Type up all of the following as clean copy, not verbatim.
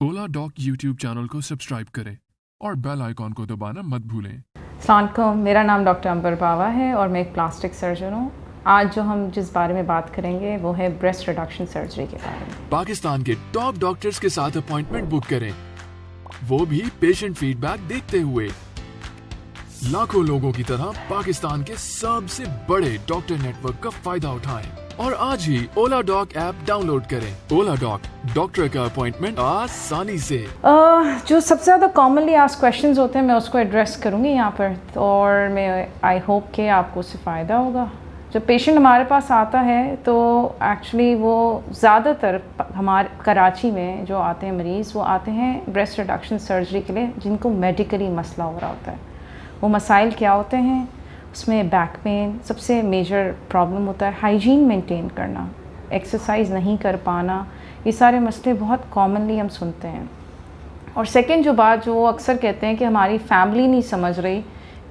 ओला dock YouTube channel को subscribe करें और बेल आइकॉन को दबाना मत भूलें। अस्सलाम वालेकुम, मेरा नाम डॉक्टर अंबर बावा है और मैं एक प्लास्टिक सर्जन हूँ। आज जो हम जिस बारे में बात करेंगे वो है ब्रेस्ट रिडक्शन सर्जरी के बारे में। पाकिस्तान के टॉप डॉक्टर्स के साथ अपॉइंटमेंट बुक करें, वो भी पेशेंट फीडबैक देखते हुए। लाखों लोगों की तरह पाकिस्तान के सबसे बड़े डॉक्टर नेटवर्क का फायदा उठाएं और आज ही ओला डॉक ऐप डाउनलोड करें। ओला डॉक, डॉक्टर का अपॉइंटमेंट आसानी से। जो सबसे ज़्यादा कॉमनली आस्क्ड क्वेश्चंस होते हैं मैं उसको एड्रेस करूँगी यहाँ पर, और मैं आई होप कि आपको उससे फ़ायदा होगा। जब पेशेंट हमारे पास आता है तो एक्चुअली वो ज़्यादातर हमारे कराची में जो आते हैं मरीज़, वो आते हैं ब्रेस्ट रिडक्शन सर्जरी के लिए जिनको मेडिकली मसला हो रहा होता है। वो मसाइल क्या होते हैं? उसमें बैक पेन सबसे मेजर प्रॉब्लम होता है, हाइजीन मेंटेन करना, एक्सरसाइज नहीं कर पाना, ये सारे मसले बहुत कॉमनली हम सुनते हैं। और सेकंड जो बात जो वो अक्सर कहते हैं कि हमारी फैमिली नहीं समझ रही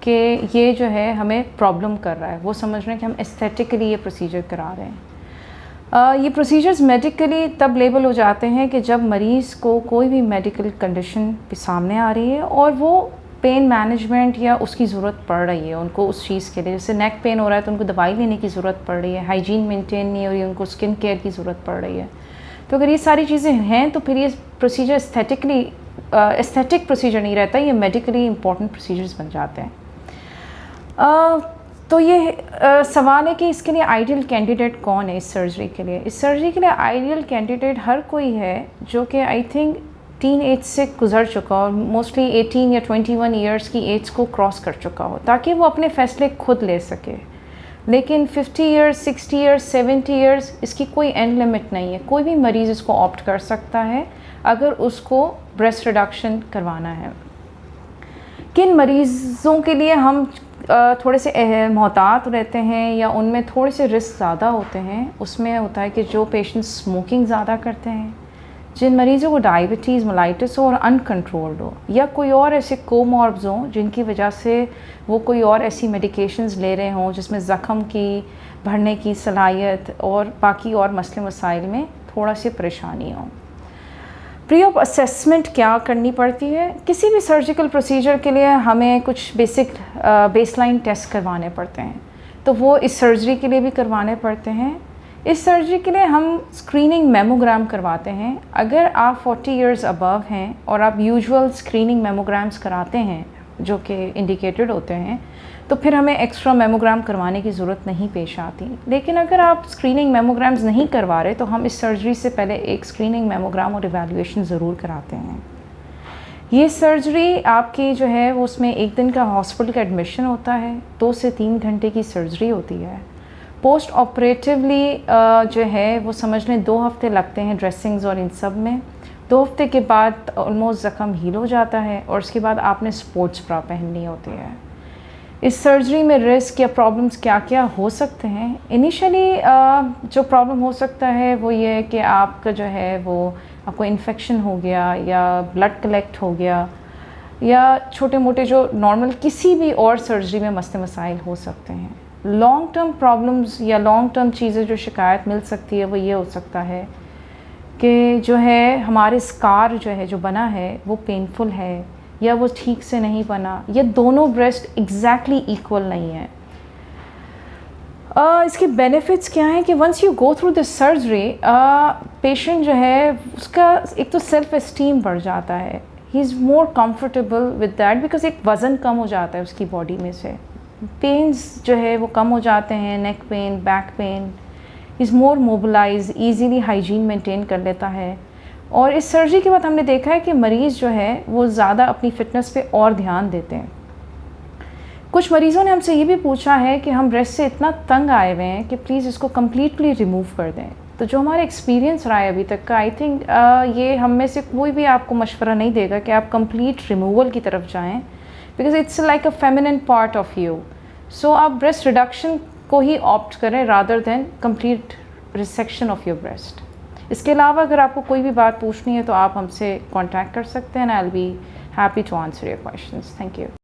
कि ये जो है हमें प्रॉब्लम कर रहा है, वो समझ रहे हैं कि हम एस्थेटिकली ये प्रोसीजर करा रहे हैं। ये प्रोसीजर्स मेडिकली तब लेबल हो जाते हैं कि जब मरीज़ को कोई भी मेडिकल कंडीशन सामने आ रही है और वो पेन मैनेजमेंट या उसकी ज़रूरत पड़ रही है उनको उस चीज़ के लिए। जैसे नेक पेन हो रहा है तो उनको दवाई लेने की ज़रूरत पड़ रही है, हाइजीन मेंटेन नहीं हो रही है, उनको स्किन केयर की ज़रूरत पड़ रही है। तो अगर ये सारी चीज़ें हैं तो फिर ये प्रोसीजर एस्थेटिक प्रोसीजर नहीं रहता, ये मेडिकली इंपॉर्टेंट प्रोसीजर्स बन जाते हैं। तो ये सवाल है कि इसके लिए आइडियल कैंडिडेट कौन है इस सर्जरी के लिए। इस सर्जरी के लिए आइडियल कैंडिडेट हर कोई है जो कि आई थिंक टीन एज से गुजर चुका हो, मोस्टली 18 या 21 ईयर्स की एज को क्रॉस कर चुका हो, ताकि वो अपने फ़ैसले खुद ले सके। लेकिन 50 ईयर्स, 60 ईयर्स, 70 ईयर्स, इसकी कोई एंड लिमिट नहीं है। कोई भी मरीज़ इसको ऑप्ट कर सकता है अगर उसको ब्रेस्ट रिडक्शन करवाना है। किन मरीज़ों के लिए हम थोड़े से मोहतात रहते हैं या उनमें थोड़े से रिस्क ज़्यादा होते हैं, उसमें होता है कि जो पेशेंट स्मोकिंग ज़्यादा करते हैं, जिन मरीज़ों को डायबिटीज़, मोलाइटिस हो और अनकंट्रोल्ड हो, या कोई और ऐसे कोमॉर्ब्स हों जिनकी वजह से वो कोई और ऐसी मेडिकेशंस ले रहे हों जिसमें ज़ख़म की भरने की सलाहियत और बाकी और मसले मसाइल में थोड़ा सी परेशानी हो। प्री ऑप असेसमेंट क्या करनी पड़ती है? किसी भी सर्जिकल प्रोसीजर के लिए हमें कुछ बेसिक बेसलाइन टेस्ट करवाने पड़ते हैं, तो वो इस सर्जरी के लिए भी करवाने पड़ते हैं। इस सर्जरी के लिए हम स्क्रीनिंग मेमोग्राम करवाते हैं। अगर आप 40 इयर्स अबव हैं और आप यूजुअल स्क्रीनिंग मेमोग्राम्स कराते हैं जो कि इंडिकेटेड होते हैं, तो फिर हमें एक्स्ट्रा मेमोग्राम करवाने की ज़रूरत नहीं पेश आती। लेकिन अगर आप स्क्रीनिंग मेमोग्राम्स नहीं करवा रहे तो हम इस सर्जरी से पहले एक स्क्रीनिंग मेमोग्राम और इवैल्यूएशन ज़रूर कराते हैं। ये सर्जरी आपकी जो है वो उसमें एक दिन का हॉस्पिटल का एडमिशन होता है, 2 से 3 घंटे की सर्जरी होती है। पोस्ट ऑपरेटिवली जो है वो समझ लें 2 हफ्ते लगते हैं ड्रेसिंग्स और इन सब में। 2 हफ्ते के बाद ऑलमोस्ट ज़ख़म हील हो जाता है और उसके बाद आपने स्पोर्ट्स ब्रा पहननी होती है। इस सर्जरी में रिस्क या प्रॉब्लम्स क्या क्या हो सकते हैं? इनिशियली जो प्रॉब्लम हो सकता है वो ये है कि आपका जो है वो आपको इन्फेक्शन हो गया या ब्लड कलेक्ट हो गया या छोटे मोटे जो नॉर्मल किसी भी और सर्जरी में मसले मसाइल हो सकते हैं। लॉन्ग टर्म प्रॉब्लम्स या लॉन्ग टर्म चीज़ें जो शिकायत मिल सकती है वो ये हो सकता है कि जो है हमारे स्कार जो है जो बना है वो पेनफुल है या वो ठीक से नहीं बना, या दोनों ब्रेस्ट एग्जैक्टली इक्वल नहीं है। इसके बेनिफिट्स क्या हैं कि once you go through this surgery patient जो है उसका एक तो सेल्फ एस्टीम बढ़ जाता है, he is more comfortable with that because एक वज़न कम हो जाता है उसकी बॉडी में से, पेन्स जो है वो कम हो जाते हैं, neck pain, back pain, is more mobilize, easily hygiene maintain कर लेता है। और इस सर्जरी के बाद हमने देखा है कि मरीज़ जो है वो ज़्यादा अपनी फ़िटनेस पे और ध्यान देते हैं। कुछ मरीज़ों ने हमसे ये भी पूछा है कि हम ब्रेस्ट से इतना तंग आए हुए हैं कि प्लीज़ इसको कम्प्लीटली रिमूव कर दें। तो जो हमारा एक्सपीरियंस रहा है अभी तक का, आई थिंक ये हम में से कोई भी आपको मशवरा नहीं देगा कि आप कंप्लीट रिमूवल की तरफ जाएं, because it's like a feminine part of you. So आप ब्रेस्ट रिडक्शन को ही ऑप्ट करें rather than complete resection of your breast. इसके अलावा अगर आपको कोई भी बात पूछनी है तो आप हमसे कांटेक्ट कर सकते हैं, and I will be happy to answer your questions. Thank you.